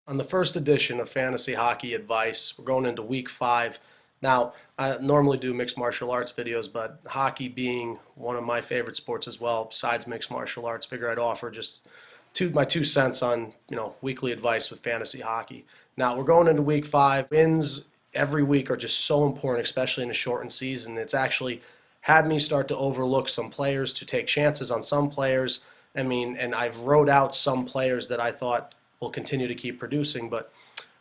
On the first edition of Fantasy Hockey Advice, we're going into week 5. Now, I normally do mixed martial arts videos, but hockey being one of my favorite sports as well, besides mixed martial arts, figure I'd offer just my 2 cents on, weekly advice with fantasy hockey. Now, we're going into week 5. Wins every week are just so important, especially in a shortened season. It's actually had me start to overlook some players, to take chances on some players. And I've wrote out some players that I thought will continue to keep producing. But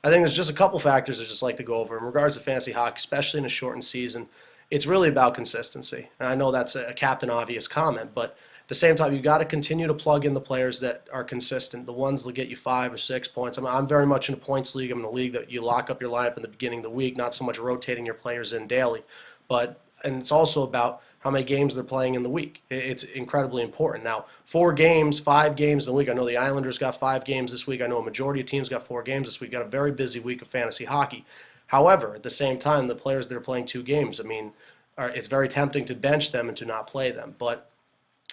I think there's just a couple factors I just like to go over in regards to fantasy hockey, especially in a shortened season. It's really about consistency. And I know that's a Captain Obvious comment, but at the same time, you've got to continue to plug in the players that are consistent, the ones that get you 5 or 6 points. I'm very much in a points league. I'm in a league that you lock up your lineup in the beginning of the week, not so much rotating your players in daily. And it's also about how many games they're playing in the week. It's incredibly important. Now, 4 games, 5 games in the week. I know the Islanders got 5 games this week. I know a majority of teams got 4 games this week. Got a very busy week of fantasy hockey. However, at the same time, the players that are playing 2 games, it's very tempting to bench them and to not play them. But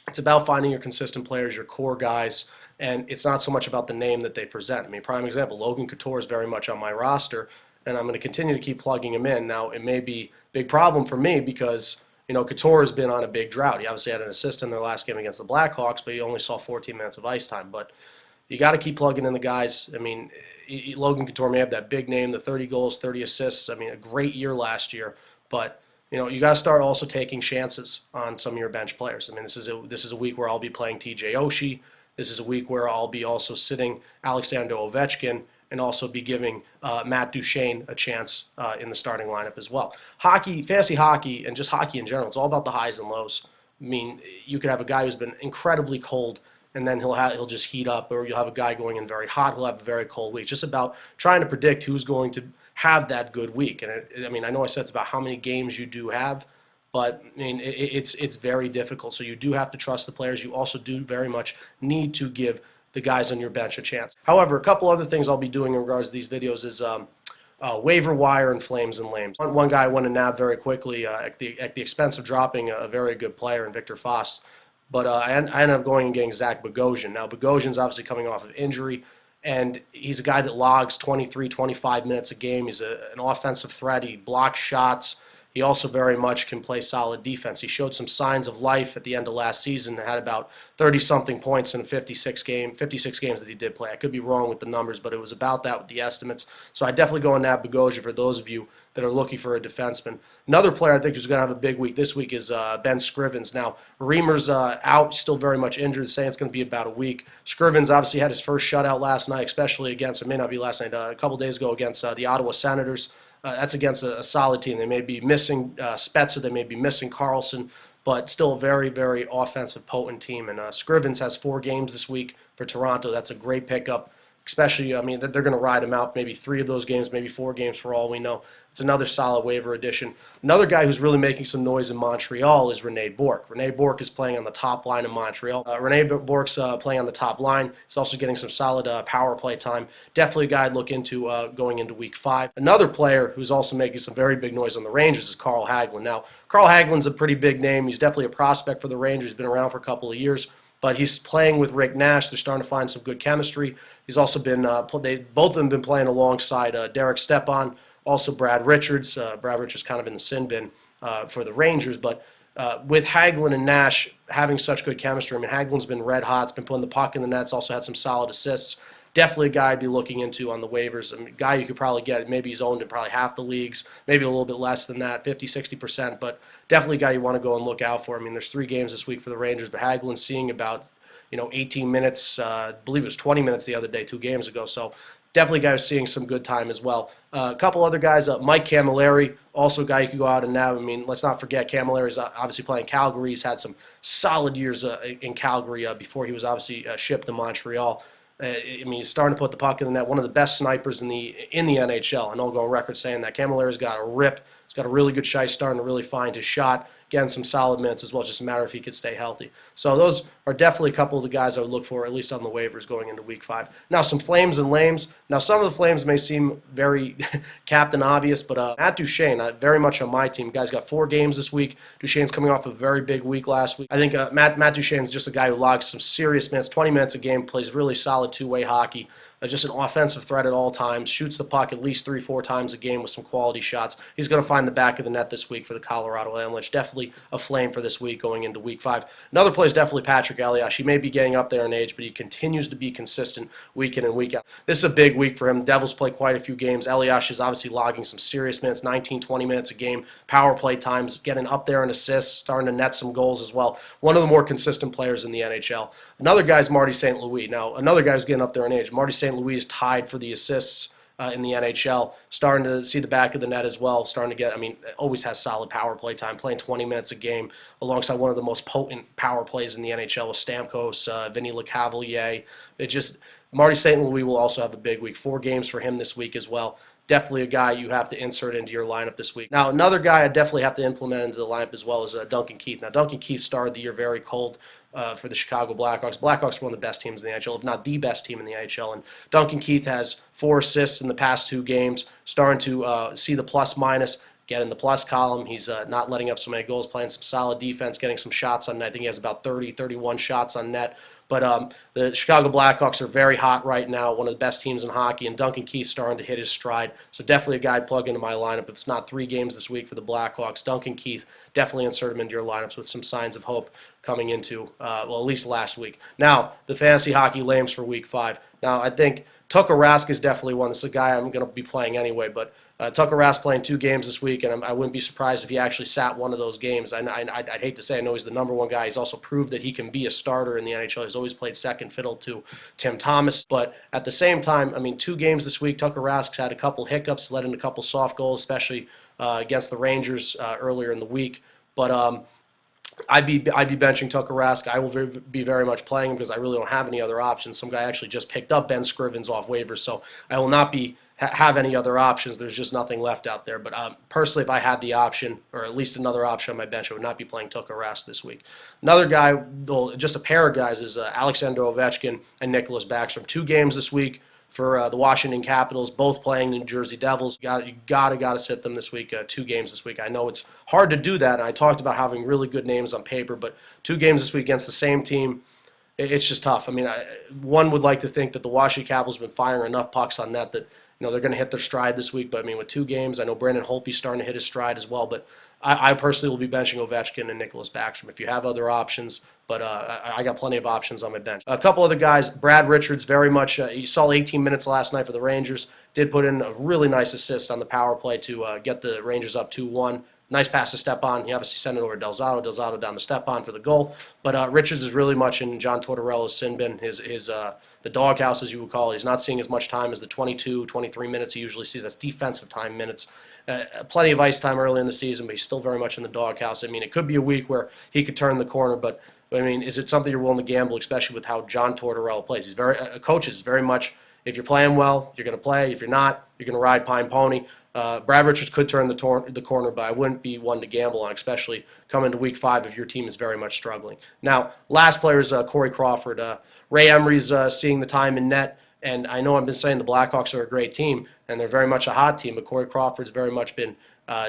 it's about finding your consistent players, your core guys, and it's not so much about the name that they present. Prime example, Logan Couture is very much on my roster, and I'm going to continue to keep plugging him in. Now, it may be a big problem for me because Couture has been on a big drought. He obviously had an assist in their last game against the Blackhawks, but he only saw 14 minutes of ice time. But you got to keep plugging in the guys. Logan Couture may have that big name, the 30 goals, 30 assists. A great year last year. But you got to start also taking chances on some of your bench players. This is a week where I'll be playing TJ Oshie. This is a week where I'll be also sitting Alexander Ovechkin and also be giving Matt Duchene a chance in the starting lineup as well. Hockey, fantasy hockey, and just hockey in general, it's all about the highs and lows. You could have a guy who's been incredibly cold, and then he'll just heat up, or you'll have a guy going in very hot, who'll have a very cold week. It's just about trying to predict who's going to have that good week. And I know I said it's about how many games you do have, but it's very difficult. So you do have to trust the players. You also do very much need to give the guys on your bench a chance. However, a couple other things I'll be doing in regards to these videos is waiver wire and flames and lames. One guy I want to nab very quickly at the expense of dropping a very good player in Victor Foss, but I ended up going and getting Zach Bogosian. Now, Bogosian's obviously coming off of injury, and he's a guy that logs 23, 25 minutes a game. He's an offensive threat. He blocks shots. He also very much can play solid defense. He showed some signs of life at the end of last season and had about 30-something points in 56 games that he did play. I could be wrong with the numbers, but it was about that with the estimates. So I definitely go on that Bogosian for those of you that are looking for a defenseman. Another player I think who's going to have a big week this week is Ben Scrivens. Now, Reamer's out, still very much injured, saying it's going to be about a week. Scrivens obviously had his first shutout last night, especially against, it may not be last night, a couple days ago against the Ottawa Senators. That's against a solid team. They may be missing Spezza, they may be missing Carlson, but still a very, very offensive, potent team. And Scrivens has 4 games this week for Toronto. That's a great pickup, especially, they're going to ride him out, maybe 3 of those games, maybe 4 games for all we know. It's another solid waiver addition. Another guy who's really making some noise in Montreal is Rene Bourque. Rene Bourque is playing on the top line in Montreal. Rene Bourque's playing on the top line. He's also getting some solid power play time. Definitely a guy I'd look into going into week 5. Another player who's also making some very big noise on the Rangers is Carl Hagelin. Now, Carl Hagelin's a pretty big name. He's definitely a prospect for the Rangers. He's been around for a couple of years, but he's playing with Rick Nash. They're starting to find some good chemistry. He's also been, both of them been playing alongside Derek Stepan, also Brad Richards. Brad Richards kind of in the sin bin for the Rangers, but with Hagelin and Nash having such good chemistry, Hagelin's been red hot. He's been putting the puck in the nets, also had some solid assists. Definitely a guy I'd be looking into on the waivers. A guy you could probably get, maybe he's owned in probably half the leagues, maybe a little bit less than that, 50, 60%, but definitely a guy you want to go and look out for. There's 3 games this week for the Rangers, but Hagelin's seeing about 18 minutes, I believe it was 20 minutes the other day, 2 games ago, so definitely a guy who's seeing some good time as well. A couple other guys, Mike Camilleri, also a guy you could go out and nab. Let's not forget Camilleri's obviously playing Calgary. He's had some solid years in Calgary before he was obviously shipped to Montreal. He's starting to put the puck in the net. One of the best snipers in the NHL. I know I'll go on record saying that. Camilleri's got a rip. He's got a really good shot. He's starting to really find his shot. Getting some solid minutes as well. It's just a matter if he could stay healthy. So those are definitely a couple of the guys I would look for, at least on the waivers going into week 5. Now, some flames and lames. Now, some of the flames may seem very Captain Obvious, but Matt Duchene, very much on my team. Guy's got 4 games this week. Duchene's coming off a very big week last week. I think Matt Duchene's just a guy who logs some serious minutes, 20 minutes a game, plays really solid 2-way hockey. just an offensive threat at all times, shoots the puck at least 3-4 times a game with some quality shots. He's going to find the back of the net this week for the Colorado Avalanche. Definitely a flame for this week going into week 5. Another play is definitely Patrick Elias. He may be getting up there in age, but he continues to be consistent week in and week out. This is a big week for him. Devils play quite a few games. Elias is obviously logging some serious minutes, 19, 20 minutes a game, power play times, getting up there in assists, starting to net some goals as well. One of the more consistent players in the NHL. Another guy is Marty St. Louis. Now, another guy who's getting up there in age. Marty St. Louis is tied for the assists in the NHL, starting to see the back of the net as well, starting to get, always has solid power play time, playing 20 minutes a game alongside one of the most potent power plays in the NHL with Stamkos, Vinny LeCavalier. Marty St. Louis will also have a big week. 4 games for him this week as well. Definitely a guy you have to insert into your lineup this week. Now, another guy I definitely have to implement into the lineup as well is Duncan Keith. Now, Duncan Keith started the year very cold for the Chicago Blackhawks. Blackhawks are one of the best teams in the NHL, if not the best team in the NHL. And Duncan Keith has 4 assists in the past 2 games, starting to see the plus-minus, get in the plus column. He's not letting up so many goals, playing some solid defense, getting some shots on net. I think he has about 30, 31 shots on net. But the Chicago Blackhawks are very hot right now, one of the best teams in hockey, and Duncan Keith's starting to hit his stride. So definitely a guy I'd plug into my lineup. If it's not 3 games this week for the Blackhawks, Duncan Keith, definitely insert him into your lineups with some signs of hope coming into, at least last week. Now, the fantasy hockey lames for week 5. Now, I think Tuukka Rask is definitely one. This is a guy I'm going to be playing anyway, but Tuukka Rask playing 2 games this week, and I wouldn't be surprised if he actually sat one of those games. I'd hate to say, I know he's the #1 guy. He's also proved that he can be a starter in the NHL. He's always played second fiddle to Tim Thomas. But at the same time, 2 games this week, Tuukka Rask's had a couple hiccups, led in a couple soft goals, especially against the Rangers earlier in the week. But I'd be benching Tuukka Rask. I will be very much playing him because I really don't have any other options. Some guy actually just picked up Ben Scrivens off waivers, so I will not have any other options. There's just nothing left out there. But personally, if I had the option, or at least another option on my bench, I would not be playing Tuukka Rask this week. Another guy, just a pair of guys, is Alexander Ovechkin and Nicholas Backstrom. 2 games this week for the Washington Capitals, both playing the New Jersey Devils. You gotta sit them this week. 2 games this week. I know it's hard to do that, and I talked about having really good names on paper, but 2 games this week against the same team, it's just tough. One would like to think that the Washington Capitals have been firing enough pucks on net that they're going to hit their stride this week. But with 2 games, I know Brandon Holtby's starting to hit his stride as well. But I personally will be benching Ovechkin and Nicholas Backstrom. If you have other options, but I got plenty of options on my bench. A couple other guys, Brad Richards, very much. He saw 18 minutes last night for the Rangers. Did put in a really nice assist on the power play to get the Rangers up 2-1. Nice pass to Stepan. He obviously sent it over to Del Zotto. Del Zotto down to Stepan for the goal. But Richards is really much in John Tortorella's sin bin, the doghouse, as you would call it. He's not seeing as much time as the 22, 23 minutes he usually sees. That's defensive time minutes. Plenty of ice time early in the season, but he's still very much in the doghouse. It could be a week where he could turn the corner, but is it something you're willing to gamble, especially with how John Tortorella plays? He's a coach is very much, if you're playing well, you're going to play. If you're not, you're going to ride Pine Pony. Brad Richards could turn the corner, but I wouldn't be one to gamble on, especially coming to week 5 if your team is very much struggling. Now, last player is Corey Crawford. Ray Emery's seeing the time in net, and I know I've been saying the Blackhawks are a great team, and they're very much a hot team, but Corey Crawford's very much been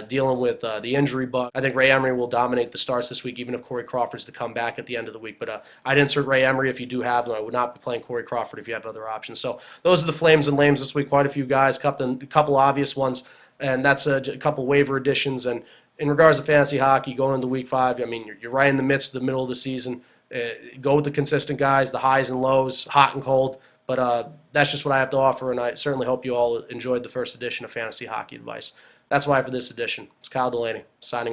dealing with the injury bug. I think Ray Emery will dominate the starts this week, even if Corey Crawford's to come back at the end of the week. But I'd insert Ray Emery if you do have them. I would not be playing Corey Crawford if you have other options. So those are the flames and lames this week. Quite a few guys, a couple obvious ones, and that's a couple waiver additions. And in regards to fantasy hockey, going into week 5, you're right in the midst of the middle of the season. Go with the consistent guys, the highs and lows, hot and cold. But that's just what I have to offer, and I certainly hope you all enjoyed the first edition of Fantasy Hockey Advice. That's why for this edition. It's Kyle Delaney, signing off.